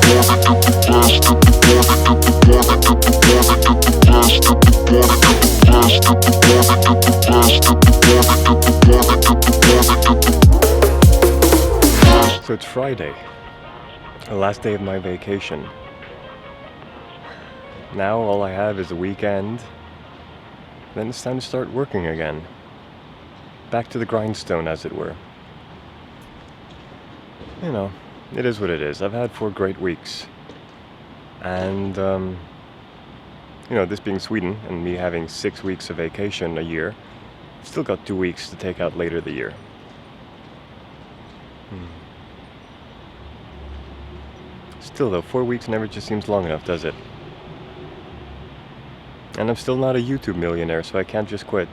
So it's Friday, the last day of my vacation. Now all I have is a weekend, then it's time to start working again. Back to the grindstone, as it were. You know, it is what it is. I've had 4 great weeks. And, you know, this being Sweden and me having 6 weeks of vacation a year, I've still got 2 weeks to take out later the year. Still though, 4 weeks never just seems long enough, does it? And I'm still not a YouTube millionaire, so I can't just quit.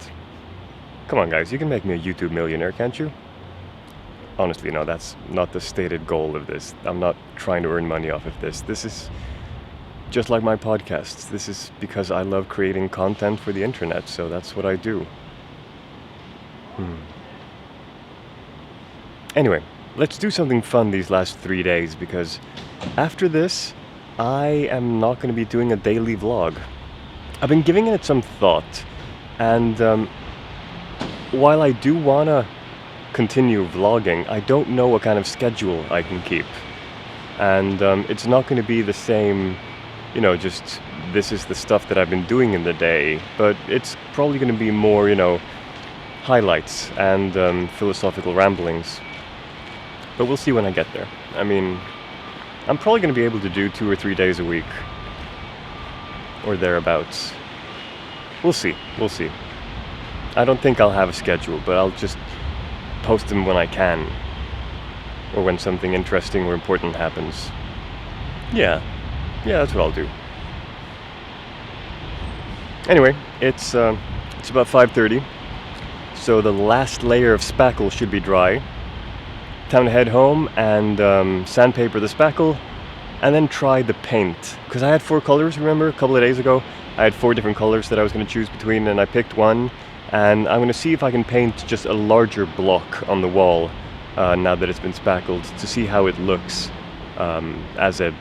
Come on guys, you can make me a YouTube millionaire, can't you? Honestly, no, that's not the stated goal of this. I'm not trying to earn money off of this. This is just like my podcasts. This is because I love creating content for the internet, so that's what I do. Anyway, let's do something fun these last 3 days, because after this, I am not going to be doing a daily vlog. I've been giving it some thought, and while I do want to continue vlogging, I don't know what kind of schedule I can keep. And it's not going to be the same, you know, just this is the stuff that I've been doing in the day, but it's probably going to be more, you know, highlights and philosophical ramblings. But we'll see when I get there. I mean, I'm probably going to be able to do 2 or 3 days a week. Or thereabouts. We'll see. We'll see. I don't think I'll have a schedule, but I'll just post them when I can. Or when something interesting or important happens. Yeah, that's what I'll do. Anyway, it's about 5:30. So the last layer of spackle should be dry. Time to head home and sandpaper the spackle, and then try the paint. Because I had 4 colors, remember, a couple of days ago? I had 4 different colors that I was going to choose between, and I picked one. And I'm going to see if I can paint just a larger block on the wall now that it's been spackled, to see how it looks as a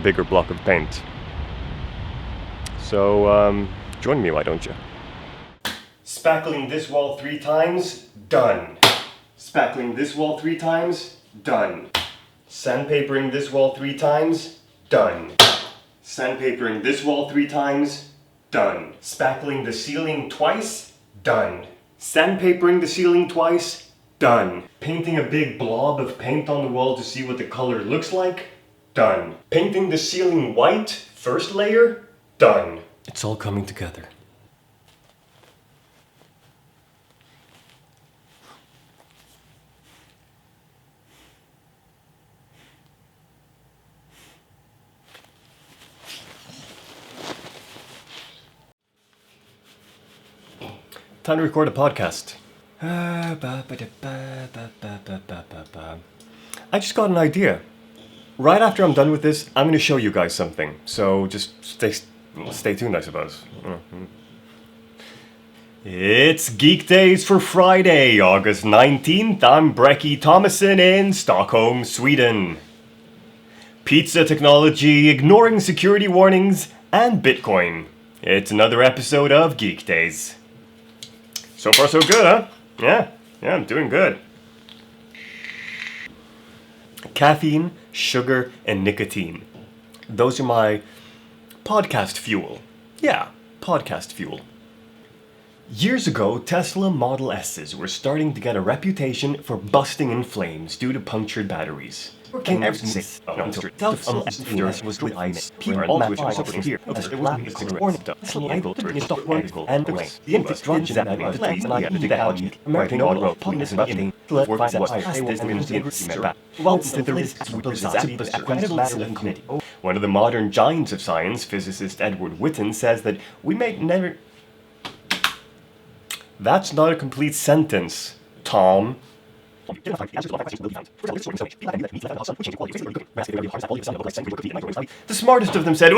bigger block of paint. So join me, why don't you? Spackling this wall 3 times, done. Spackling this wall 3 times, done. Sandpapering this wall 3 times, done. Sandpapering this wall 3 times, done. Spackling the ceiling twice, done. Sandpapering the ceiling twice, done. Painting a big blob of paint on the wall to see what the color looks like, done. Painting the ceiling white, first layer, done. It's all coming together. Time to record a podcast. I just got an idea. Right after I'm done with this, I'm going to show you guys something. So just stay tuned, I suppose. It's Geek Days for Friday, August 19th. I'm Breki Thomason in Stockholm, Sweden. Pizza technology, ignoring security warnings, and Bitcoin. It's another episode of Geek Days. So far so good, huh? Yeah, I'm doing good. Caffeine, sugar, and nicotine. Those are my podcast fuel. Yeah, podcast fuel. Years ago, Tesla Model S's were starting to get a reputation for busting in flames due to punctured batteries. And ever since one of the modern giants of science, physicist Edward Witten, says that we may never... That's not a complete sentence, Tom. The smartest of them said,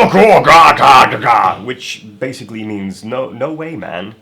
which basically means no way, man.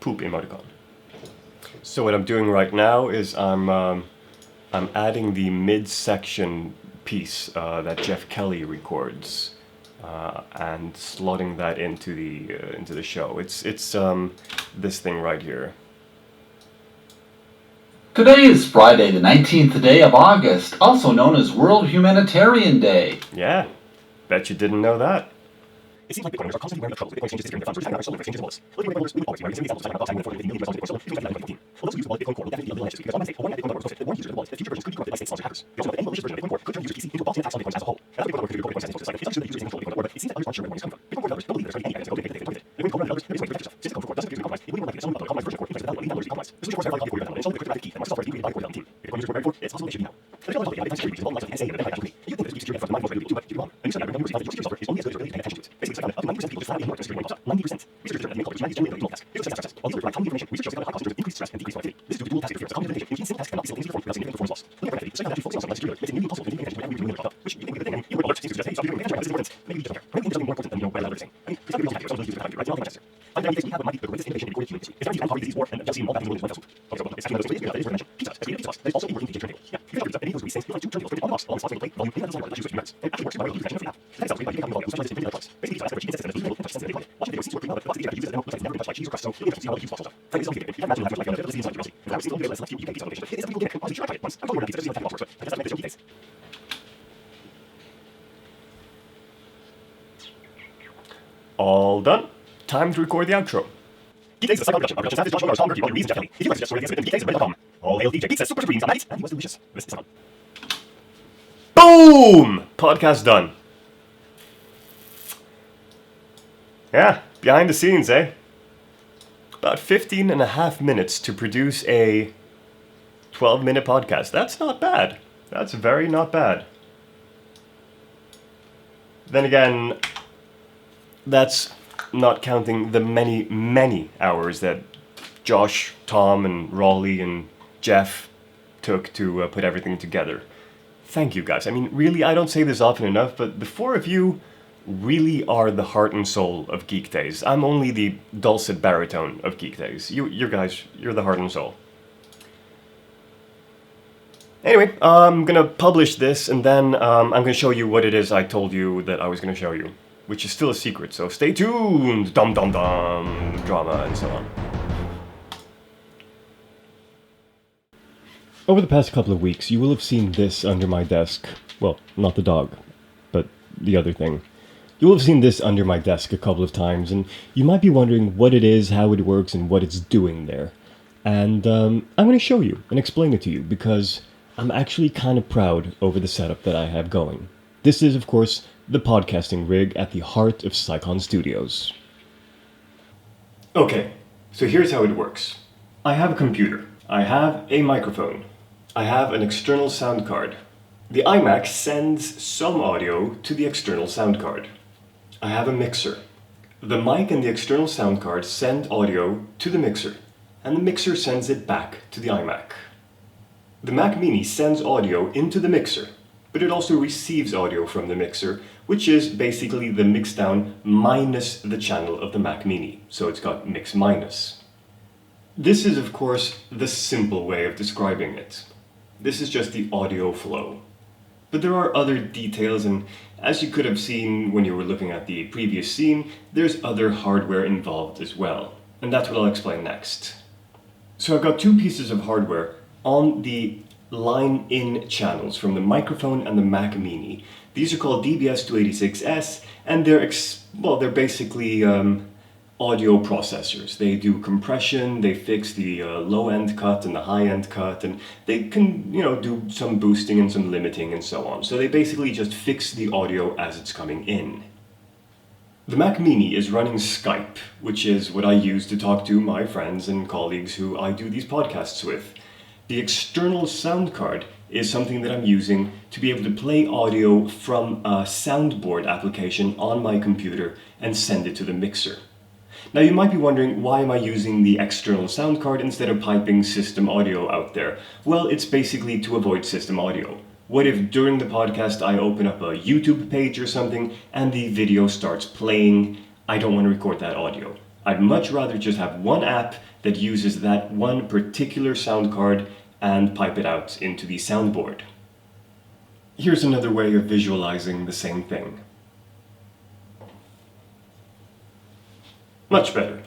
Poop emoticon. So what I'm doing right now is I'm adding the mid-section piece that Jeff Kelly records, and slotting that into the show. It's this thing right here. Today is Friday, the 19th day of August, also known as World Humanitarian Day. Yeah, bet you didn't know that. It seems like Bitcoiners are constantly wearing the troubles with Bitcoin changes history and funds for solar exchanges bullets. Looking at Bitcoiners, always wearing $70,000 about time for $50 million for solar, using 2015. For those who use the wallet, Bitcoin Core will definitely be malicious because on Wednesday, one Bitcoin posted that warned users of the wallet that future versions could be corrupted by state-sponsored hackers. We also know that any malicious version of Bitcoin Core could turn users' PC into a bot attacks on Bitcoin as a whole. Another Bitcoin could report Bitcoin settings posted site. It's understood that users in control of Bitcoin Core, but it seems that others aren't sure where the money is coming from. Bitcoin Core developers don't believe there's any evidence of code data targeted. The Bitcoin Core developers have ways to protect yourself. Since the code for Core doesn't appear to be compromised, it would be more likely that someone developed a compromised version of Core because the value of $8 is compromised. The solution Core verified copy of Core development and installed the cryptographic key that Microsoft software is created by Core development team. Bitcoin users were very for it's possible they should be now. The $10 topic how security is all the likes of the NSA and the NSA company. You think that this security from the Microsoft really too much to be wrong. And you said that your university health security software is only as good as your ability to pay attention to it. Basically, it's like up to 90% of people just flat out ignore security models. 90%. Researchers determined that many cultures manage generally ability to multitask. Here's a success. While users provide cognitive information, research shows that high cost users increased stress and decreased productivity. This is due to dual task interference. Cognitive information, which means single tasks cannot be simultaneously performed without significant performance loss. Looking at productivity, the second actually focusing on something less secure. It's a new impossible to continue attention whenever you're doing your job, which you think is a good thing, and you would alert seems to suggest, hey, stop doing your attention, this is important. Maybe you just don't care. Maybe something more important than you know what others are saying. I mean, it's not really also happy, so don't use it to right? It's not like faster. I'm going to we have what might be the greatest innovation in recorded human history. It's time to uncover disease war and just seeing all that in one fell swoop. Okay, so it's actually another story that is worth mentioning. Pizza, as created pizza sauce, that is also a working turntable. Yeah, if you know that any of those release things, you have 2 turntables printed on the box, all in slots plate, volume, and that design that uses 3 minutes. It actually works by way of connection of free app. The next is created by Volume, who specializes in printing electronics. Basically, pizza has a spreadsheet that says that the touch sensitive Bitcoin. Watching video seems to work pretty well, but lots of easier to use it, and most sites never been touched by cheese or crust, so really interesting to see how it uses boxes. Frankly, it's complicated. You can't imagine how much like the scene inside your If I was seeing all the less left, you can pizza on vacation. It is a people game. Honestly, should I try it once? I'm totally working pizza just to see how the box works, but I guess I make this geek face. All done. Time to record the outro. Geek Days is a site production. Our production staff is Joshua Tom Berkey, William Reeves, and Jeff Kelly. If you like to suggest stories, visit geekdays.com. All hail DJ Pete says super supreme, nice, and he was delicious. This is fun. Boom! Podcast done. Yeah, behind the scenes, eh? About 15 and a half minutes to produce a 12-minute podcast. That's not bad. That's very not bad. Then again, that's not counting the many, many hours that Josh, Tom, and Raleigh, and Jeff took to put everything together. Thank you guys. I mean, really, I don't say this often enough, but the 4 of you really are the heart and soul of Geek Days. I'm only the dulcet baritone of Geek Days. You guys, you're the heart and soul. Anyway, I'm gonna publish this, and then I'm gonna show you what it is I told you that I was gonna show you, which is still a secret, so stay tuned! Dum dum dum! Drama and so on. Over the past couple of weeks, you will have seen this under my desk. Well, not the dog, but the other thing. You will have seen this under my desk a couple of times, and you might be wondering what it is, how it works, and what it's doing there. And I'm going to show you and explain it to you, because I'm actually kind of proud over the setup that I have going. This is, of course, the podcasting rig at the heart of Psychon Studios. Okay, so here's how it works. I have a computer. I have a microphone. I have an external sound card. The iMac sends some audio to the external sound card. I have a mixer. The mic and the external sound card send audio to the mixer, and the mixer sends it back to the iMac. The Mac Mini sends audio into the mixer, but it also receives audio from the mixer, which is basically the mix down minus the channel of the Mac Mini, so it's got mix minus. This is, of course, the simple way of describing it. This is just the audio flow. But there are other details, and as you could have seen when you were looking at the previous scene, there's other hardware involved as well. And that's what I'll explain next. So I've got 2 pieces of hardware on the line-in channels from the microphone and the Mac Mini. These are called DBS286S, and they're basically audio processors. They do compression, they fix the low-end cut and the high-end cut, and they can, do some boosting and some limiting and so on. So they basically just fix the audio as it's coming in. The Mac Mini is running Skype, which is what I use to talk to my friends and colleagues who I do these podcasts with. The external sound card is something that I'm using to be able to play audio from a soundboard application on my computer and send it to the mixer. Now you might be wondering, why am I using the external sound card instead of piping system audio out there? Well, it's basically to avoid system audio. What if during the podcast I open up a YouTube page or something and the video starts playing? I don't want to record that audio. I'd much rather just have one app that uses that one particular sound card and pipe it out into the soundboard. Here's another way of visualizing the same thing. Much better.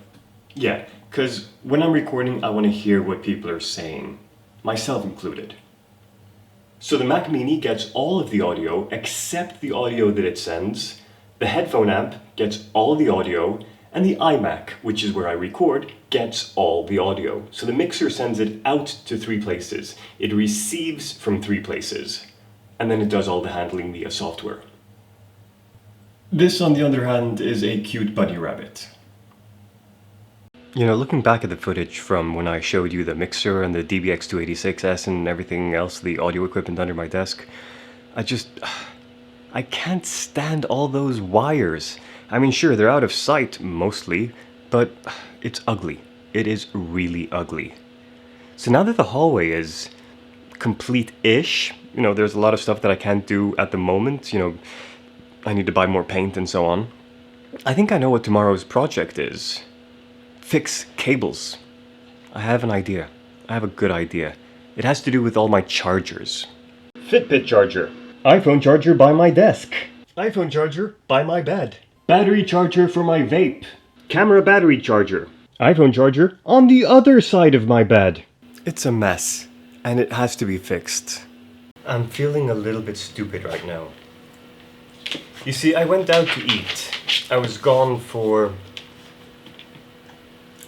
Yeah, because when I'm recording, I want to hear what people are saying, myself included. So the Mac Mini gets all of the audio except the audio that it sends, the headphone amp gets all the audio, and the iMac, which is where I record, gets all the audio. So the mixer sends it out to 3 places. It receives from 3 places. And then it does all the handling via software. This, on the other hand, is a cute bunny rabbit. Looking back at the footage from when I showed you the mixer and the DBX286S and everything else, the audio equipment under my desk, I can't stand all those wires. I mean, sure, they're out of sight, mostly, but it's ugly. It is really ugly. So now that the hallway is complete-ish, there's a lot of stuff that I can't do at the moment, I need to buy more paint and so on. I think I know what tomorrow's project is. Fix cables. I have an idea. I have a good idea. It has to do with all my chargers. Fitbit charger. iPhone charger by my desk. iPhone charger by my bed. Battery charger for my vape. Camera battery charger. iPhone charger on the other side of my bed. It's a mess, and it has to be fixed. I'm feeling a little bit stupid right now. You see, I went out to eat. I was gone for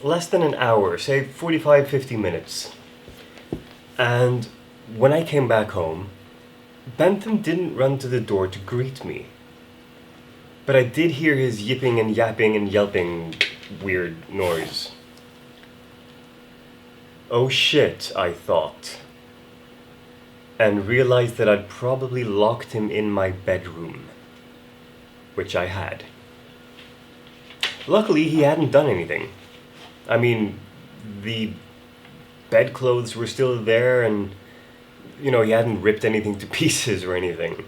less than an hour, say 45-50 minutes. And when I came back home, Bentham didn't run to the door to greet me. But I did hear his yipping and yapping and yelping weird noise. Oh shit, I thought. And realized that I'd probably locked him in my bedroom. Which I had. Luckily, he hadn't done anything. I mean, the bedclothes were still there and, he hadn't ripped anything to pieces or anything.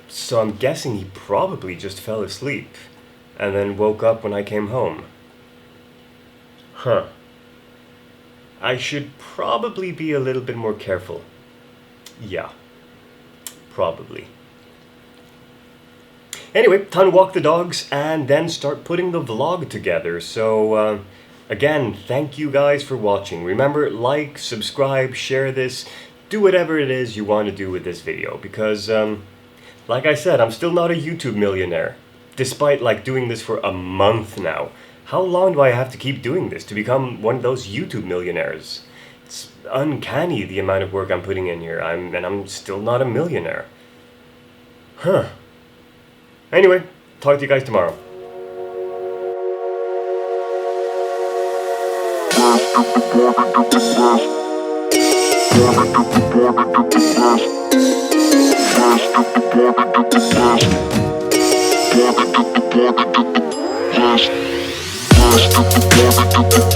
So I'm guessing he probably just fell asleep and then woke up when I came home. Huh. I should probably be a little bit more careful. Yeah, probably. Anyway, time to walk the dogs and then start putting the vlog together. So, again, thank you guys for watching. Remember, like, subscribe, share this, do whatever it is you want to do with this video. Because, like I said, I'm still not a YouTube millionaire. Despite, doing this for a month now. How long do I have to keep doing this to become one of those YouTube millionaires? It's uncanny the amount of work I'm putting in here, and I'm still not a millionaire. Huh. Anyway, talk to you guys tomorrow.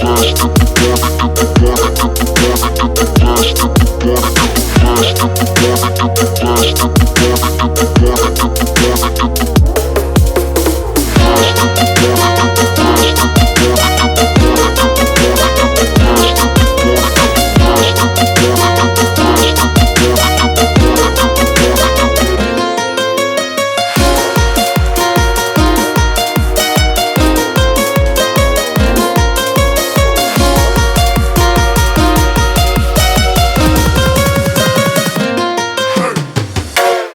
Flash,